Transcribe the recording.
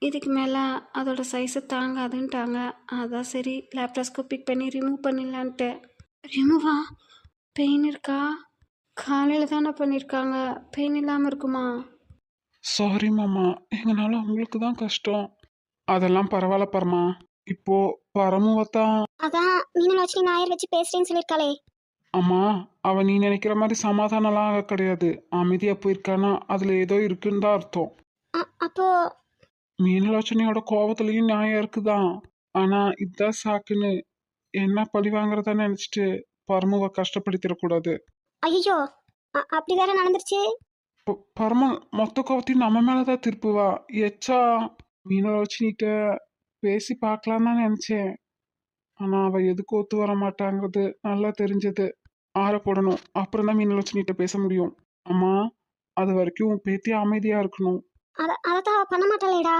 இதுக்கு மேலே அதோட சைஸை தாங்காதுன்ட்டாங்க. அதான் சரி லேப்டாஸ்கோபிக் பண்ணி ரிமூவ் பண்ணிடலான்ட்டு. ரிமூவா? பெயின் இருக்கா? காலையில் தானே பண்ணியிருக்காங்க, பெயின் இல்லாமல் இருக்குமா? சாரி மாமா, எங்களால உங்களுக்கு தான் கஷ்டம். அதெல்லாம் பரவாயில்ல பரமா. இப்போ பரமுவத்தான். அதான் மீனலட்சுமி நாயர் வச்சு பேசுறேன்னு சொல்லியிருக்காளே. அம்மா, அவ நீ நினைக்கிற மாதிரி சமாதானம்லாம் கிடையாது. அமைதியா போயிருக்கானா அதுல ஏதோ இருக்குன்னு தான் அர்த்தம். அப்போ மீனலட்சுமியோட கோபத்துலயும் நியாயம் இருக்குதான். ஆனா இதுதான் சாக்குன்னு என்ன பழி வாங்குறதா நினைச்சிட்டு பரமுவை கஷ்டப்படுத்திடக்கூடாது. ஐயோ, அப்படி வேற நடந்துருச்சு. பரம மொத்த கோவத்தையும் நம்ம மேலதான் திருப்புவா. எச்சா மீனலட்சுமிகிட்ட பேசி பார்க்கலாம் தான் நினைச்சேன். ஆனா அவ எதுக்கு ஒத்து வர மாட்டாங்கிறது நல்லா தெரிஞ்சது. ஆற போடணும், அப்புறம் தான் மீனலட்சுமிகிட்ட பேச முடியும். அம்மா, அது வரைக்கும் உன் பேத்தி அமைதியா இருக்கணும். அதத்தான் அவ பண்ண மாட்டாளேடா.